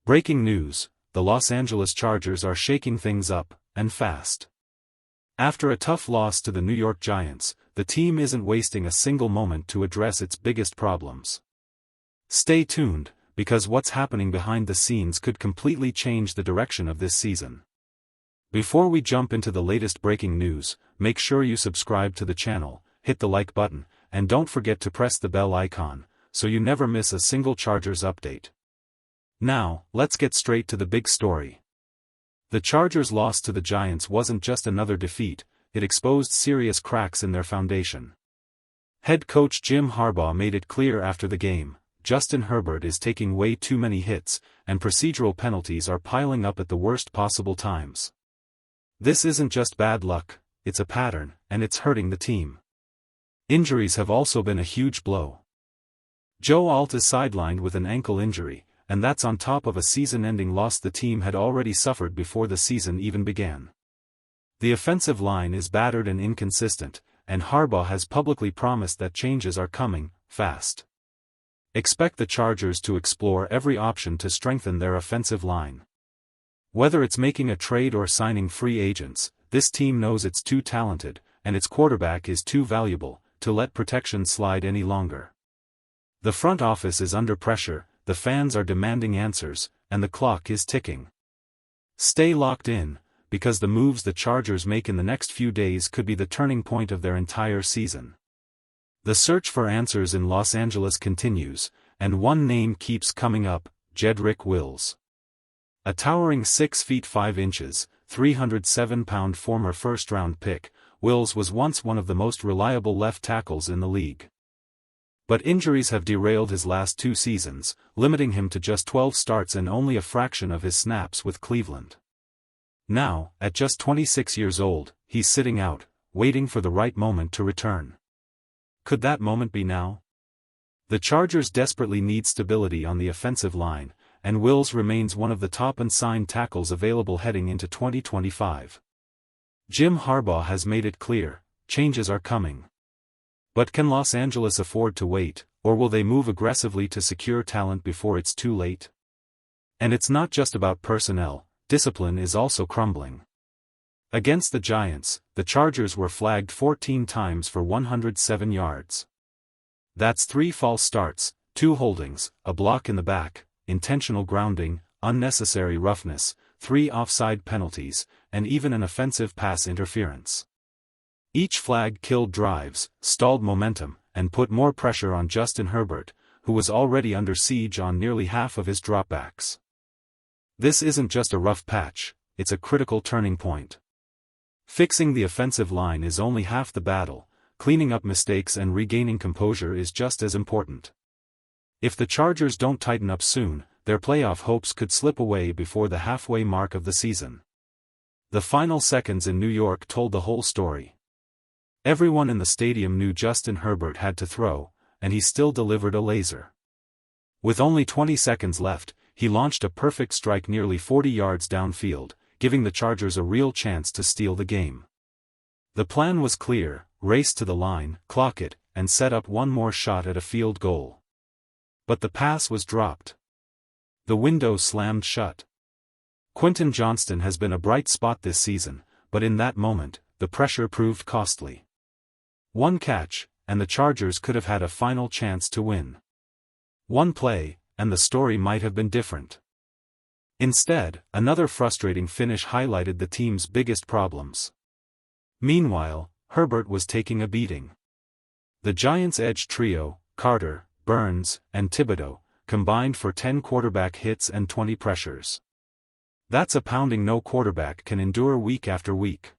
Breaking news: the Los Angeles Chargers are shaking things up, and fast. After a tough loss to the New York Giants, the team isn't wasting a single moment to address its biggest problems. Stay tuned, because what's happening behind the scenes could completely change the direction of this season. Before we jump into the latest breaking news, make sure you subscribe to the channel, hit the like button, and don't forget to press the bell icon, so you never miss a single Chargers update. Now, let's get straight to the big story. The Chargers' loss to the Giants wasn't just another defeat, it exposed serious cracks in their foundation. Head coach Jim Harbaugh made it clear after the game: Justin Herbert is taking way too many hits, and procedural penalties are piling up at the worst possible times. This isn't just bad luck, it's a pattern, and it's hurting the team. Injuries have also been a huge blow. Joe Alt is sidelined with an ankle injury, and that's on top of a season-ending loss the team had already suffered before the season even began. The offensive line is battered and inconsistent, and Harbaugh has publicly promised that changes are coming, fast. Expect the Chargers to explore every option to strengthen their offensive line. Whether it's making a trade or signing free agents, this team knows it's too talented, and its quarterback is too valuable, to let protection slide any longer. The front office is under pressure, the fans are demanding answers, and the clock is ticking. Stay locked in, because the moves the Chargers make in the next few days could be the turning point of their entire season. The search for answers in Los Angeles continues, and one name keeps coming up: Jedrick Wills. A towering 6 feet 5 inches, 307-pound former first-round pick, Wills was once one of the most reliable left tackles in the league. But injuries have derailed his last 2 seasons, limiting him to just 12 starts and only a fraction of his snaps with Cleveland. Now, at just 26 years old, he's sitting out, waiting for the right moment to return. Could that moment be now? The Chargers desperately need stability on the offensive line, and Wills remains one of the top unsigned tackles available heading into 2025. Jim Harbaugh has made it clear: changes are coming. But can Los Angeles afford to wait, or will they move aggressively to secure talent before it's too late? And it's not just about personnel, discipline is also crumbling. Against the Giants, the Chargers were flagged 14 times for 107 yards. That's 3 false starts, 2 holdings, a block in the back, intentional grounding, unnecessary roughness, 3 offside penalties, and even an offensive pass interference. Each flag killed drives, stalled momentum, and put more pressure on Justin Herbert, who was already under siege on nearly half of his dropbacks. This isn't just a rough patch, it's a critical turning point. Fixing the offensive line is only half the battle, cleaning up mistakes and regaining composure is just as important. If the Chargers don't tighten up soon, their playoff hopes could slip away before the halfway mark of the season. The final seconds in New York told the whole story. Everyone in the stadium knew Justin Herbert had to throw, and he still delivered a laser. With only 20 seconds left, he launched a perfect strike nearly 40 yards downfield, giving the Chargers a real chance to steal the game. The plan was clear: race to the line, clock it, and set up one more shot at a field goal. But the pass was dropped. The window slammed shut. Quentin Johnston has been a bright spot this season, but in that moment, the pressure proved costly. One catch, and the Chargers could have had a final chance to win. One play, and the story might have been different. Instead, another frustrating finish highlighted the team's biggest problems. Meanwhile, Herbert was taking a beating. The Giants' edge trio, Carter, Burns, and Thibodeau, combined for 10 quarterback hits and 20 pressures. That's a pounding no quarterback can endure week after week.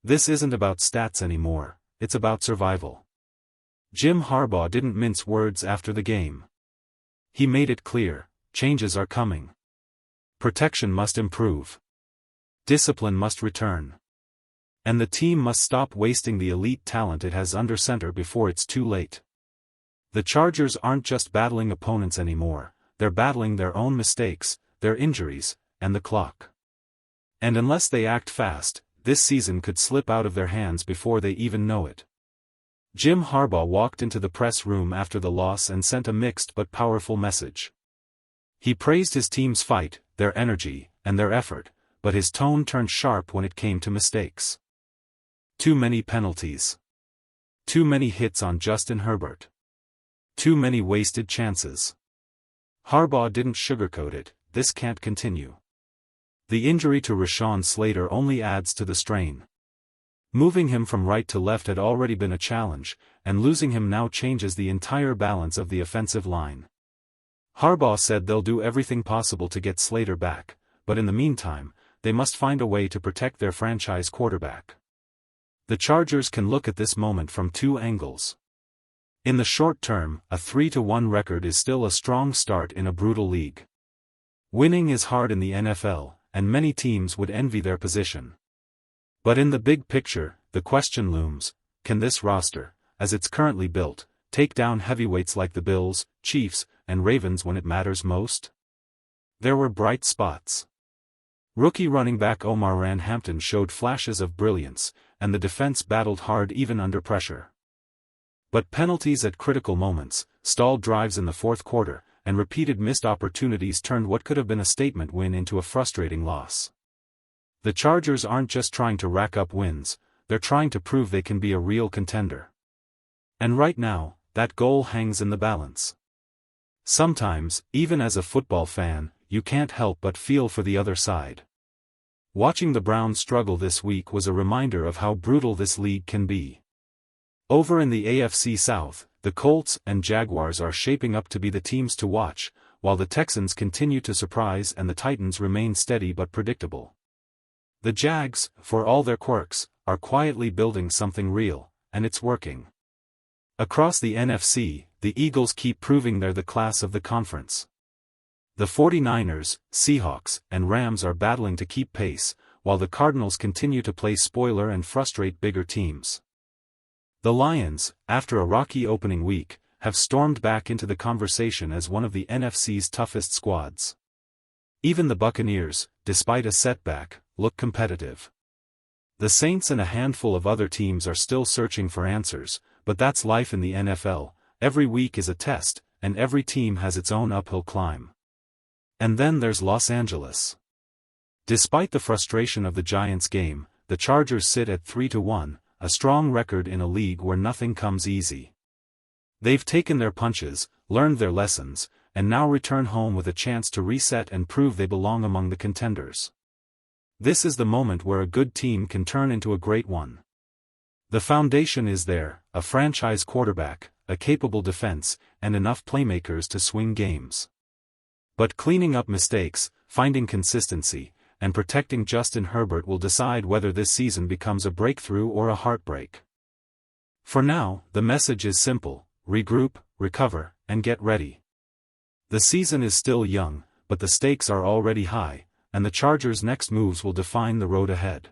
This isn't about stats anymore, it's about survival. Jim Harbaugh didn't mince words after the game. He made it clear: changes are coming. Protection must improve. Discipline must return. And the team must stop wasting the elite talent it has under center before it's too late. The Chargers aren't just battling opponents anymore, they're battling their own mistakes, their injuries, and the clock. And unless they act fast, this season could slip out of their hands before they even know it. Jim Harbaugh walked into the press room after the loss and sent a mixed but powerful message. He praised his team's fight, their energy, and their effort, but his tone turned sharp when it came to mistakes. Too many penalties. Too many hits on Justin Herbert. Too many wasted chances. Harbaugh didn't sugarcoat it, this can't continue. The injury to Rashawn Slater only adds to the strain. Moving him from right to left had already been a challenge, and losing him now changes the entire balance of the offensive line. Harbaugh said they'll do everything possible to get Slater back, but in the meantime, they must find a way to protect their franchise quarterback. The Chargers can look at this moment from two angles. In the short term, a 3-1 record is still a strong start in a brutal league. Winning is hard in the NFL, and many teams would envy their position. But in the big picture, the question looms, can this roster, as it's currently built, take down heavyweights like the Bills, Chiefs, and Ravens when it matters most? There were bright spots. Rookie running back Omar Hampton showed flashes of brilliance, and the defense battled hard even under pressure. But penalties at critical moments, stalled drives in the fourth quarter, and repeated missed opportunities turned what could have been a statement win into a frustrating loss. The Chargers aren't just trying to rack up wins, they're trying to prove they can be a real contender. And right now, that goal hangs in the balance. Sometimes, even as a football fan, you can't help but feel for the other side. Watching the Browns struggle this week was a reminder of how brutal this league can be. Over in the AFC South, the Colts and Jaguars are shaping up to be the teams to watch, while the Texans continue to surprise and the Titans remain steady but predictable. The Jags, for all their quirks, are quietly building something real, and it's working. Across the NFC, the Eagles keep proving they're the class of the conference. The 49ers, Seahawks, and Rams are battling to keep pace, while the Cardinals continue to play spoiler and frustrate bigger teams. The Lions, after a rocky opening week, have stormed back into the conversation as one of the NFC's toughest squads. Even the Buccaneers, despite a setback, look competitive. The Saints and a handful of other teams are still searching for answers, but that's life in the NFL, every week is a test, and every team has its own uphill climb. And then there's Los Angeles. Despite the frustration of the Giants game, the Chargers sit at 3-1, a strong record in a league where nothing comes easy. They've taken their punches, learned their lessons, and now return home with a chance to reset and prove they belong among the contenders. This is the moment where a good team can turn into a great one. The foundation is there, a franchise quarterback, a capable defense, and enough playmakers to swing games. But cleaning up mistakes, finding consistency, and protecting Justin Herbert will decide whether this season becomes a breakthrough or a heartbreak. For now, the message is simple: regroup, recover, and get ready. The season is still young, but the stakes are already high, and the Chargers' next moves will define the road ahead.